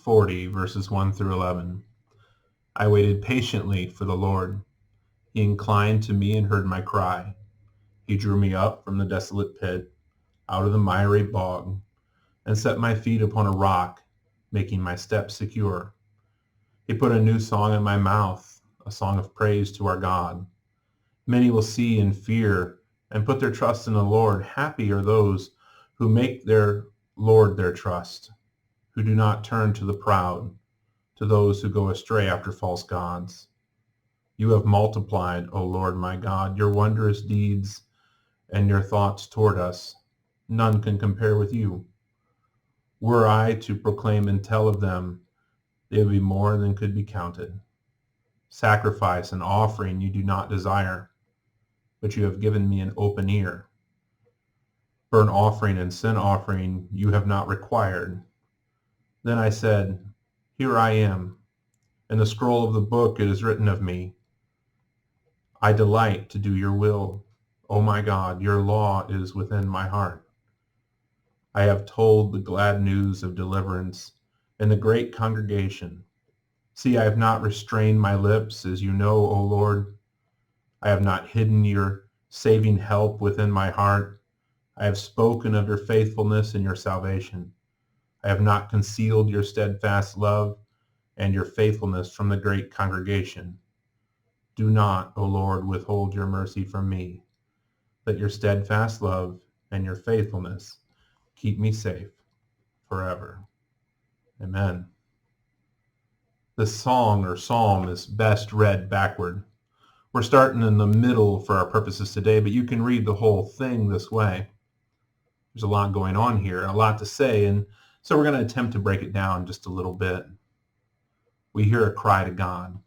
40, verses 1 through 11. I waited patiently for the Lord. He inclined to me and heard my cry. He drew me up from the desolate pit, out of the miry bog, and set my feet upon a rock, making my steps secure. He put a new song in my mouth, a song of praise to our God. Many will see and fear and put their trust in the Lord. Happy are those who make their Lord their trust, who do not turn to the proud, to those who go astray after false gods. You have multiplied, O Lord my God, your wondrous deeds and your thoughts toward us. None can compare with you. Were I to proclaim and tell of them, they would be more than could be counted. Sacrifice and offering you do not desire, but you have given me an open ear. Burnt offering and sin offering you have not required. Then I said, here I am. In the scroll of the book it is written of me. I delight to do your will. O my God, your law is within my heart. I have told the glad news of deliverance in the great congregation. See, I have not restrained my lips, as you know, O Lord. I have not hidden your saving help within my heart. I have spoken of your faithfulness and your salvation. I have not concealed your steadfast love and your faithfulness from the great congregation. Do not, O Lord, withhold your mercy from me. Let your steadfast love and your faithfulness keep me safe forever. Amen. This song or psalm is best read backward. We're starting in the middle for our purposes today, but you can read the whole thing this way. There's a lot going on here, a lot to say, and so we're going to attempt to break it down just a little bit. We hear a cry to God.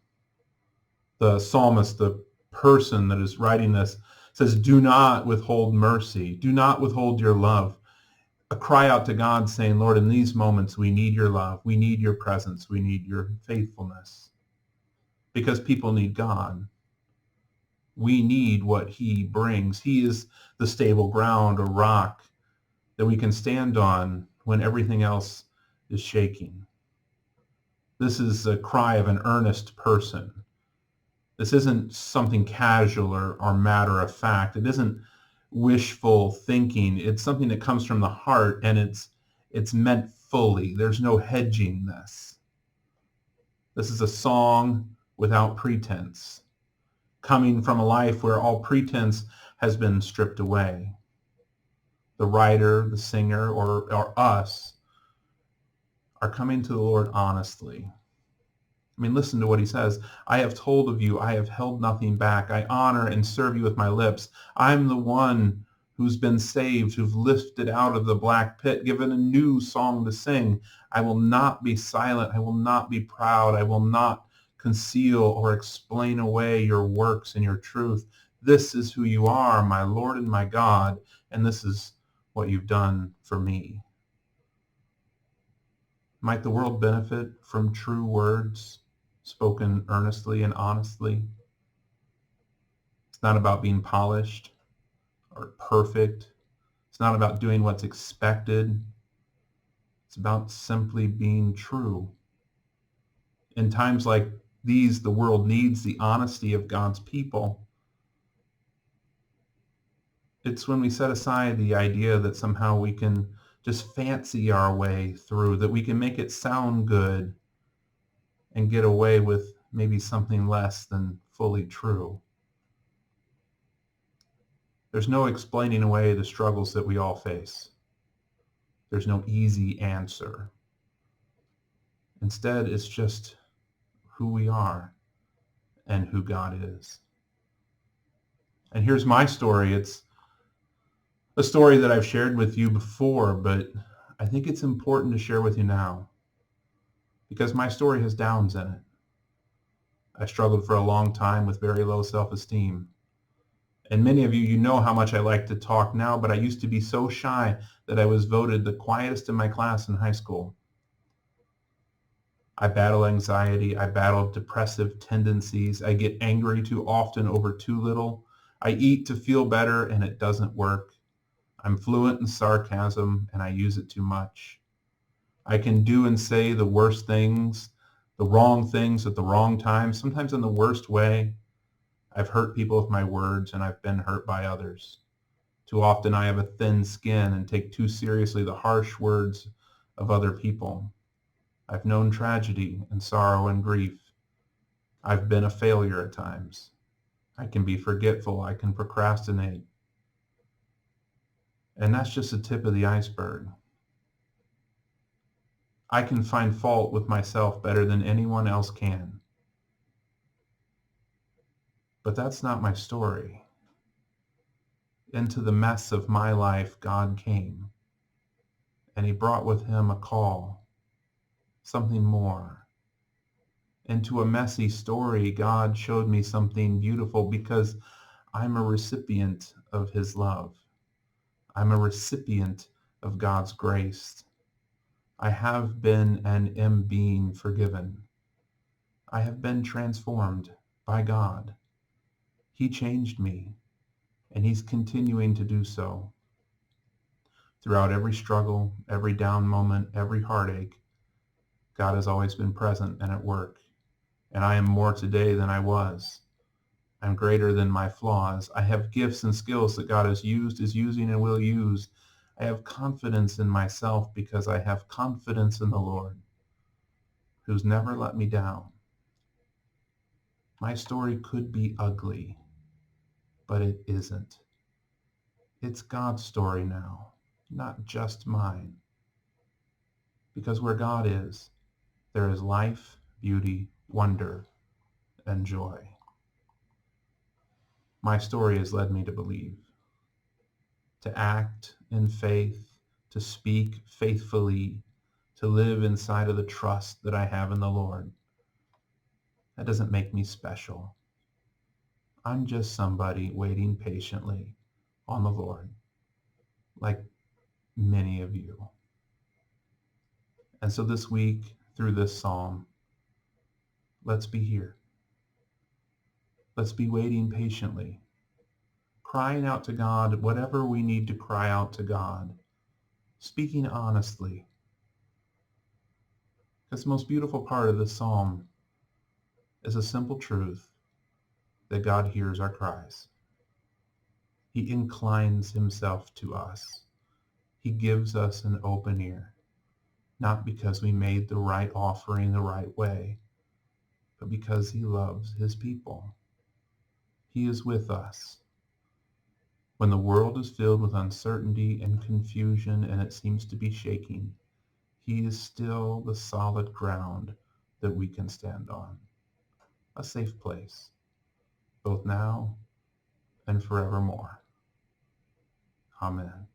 The psalmist, the person that is writing this, says, do not withhold mercy. Do not withhold your love. A cry out to God saying, Lord, in these moments we need your love. We need your presence. We need your faithfulness. Because people need God. We need what he brings. He is the stable ground or rock that we can stand on when everything else is shaking. This is a cry of an earnest person. This isn't something casual or matter of fact. It isn't wishful thinking. It's something that comes from the heart, and it's meant fully. There's no hedging this. This is a song without pretense, coming from a life where all pretense has been stripped away. The writer, the singer, or us are coming to the Lord honestly. I mean, listen to what he says. I have told of you, I have held nothing back. I honor and serve you with my lips. I'm the one who's been saved, who've lifted out of the black pit, given a new song to sing. I will not be silent. I will not be proud. I will not conceal or explain away your works and your truth. This is who you are, my Lord and my God, and this is what you've done for me. Might the world benefit from true words spoken earnestly and honestly? It's not about being polished or perfect. It's not about doing what's expected. It's about simply being true. In times like these, the world needs the honesty of God's people. It's when we set aside the idea that somehow we can just fancy our way through, that we can make it sound good and get away with maybe something less than fully true. There's no explaining away the struggles that we all face. There's no easy answer. Instead, it's just who we are and who God is. And here's my story. It's a story that I've shared with you before, but I think it's important to share with you now because my story has downs in it. I struggled for a long time with very low self-esteem. And many of you, you know how much I like to talk now, but I used to be so shy that I was voted the quietest in my class in high school. I battle anxiety. I battle depressive tendencies. I get angry too often over too little. I eat to feel better, and it doesn't work. I'm fluent in sarcasm, and I use it too much. I can do and say the worst things, the wrong things at the wrong time, sometimes in the worst way. I've hurt people with my words, and I've been hurt by others. Too often I have a thin skin and take too seriously the harsh words of other people. I've known tragedy and sorrow and grief. I've been a failure at times. I can be forgetful. I can procrastinate. And that's just the tip of the iceberg. I can find fault with myself better than anyone else can. But that's not my story. Into the mess of my life, God came, and he brought with him a call, something more. Into a messy story, God showed me something beautiful because I'm a recipient of his love. I'm a recipient of God's grace. I have been and am being forgiven. I have been transformed by God. He changed me, and he's continuing to do so. Throughout every struggle, every down moment, every heartache, God has always been present and at work. And I am more today than I was. I'm greater than my flaws. I have gifts and skills that God has used, is using, and will use. I have confidence in myself because I have confidence in the Lord, who's never let me down. My story could be ugly, but it isn't. It's God's story now, not just mine. Because where God is, there is life, beauty, wonder, and joy. My story has led me to believe, to act in faith, to speak faithfully, to live inside of the trust that I have in the Lord. That doesn't make me special. I'm just somebody waiting patiently on the Lord, like many of you. And so this week, through this psalm, let's be here. Let's be waiting patiently, crying out to God whatever we need to cry out to God, speaking honestly. Because the most beautiful part of this psalm is a simple truth that God hears our cries. He inclines himself to us. He gives us an open ear, not because we made the right offering the right way, but because he loves his people. He is with us. When the world is filled with uncertainty and confusion and it seems to be shaking, he is still the solid ground that we can stand on. A safe place, both now and forevermore. Amen.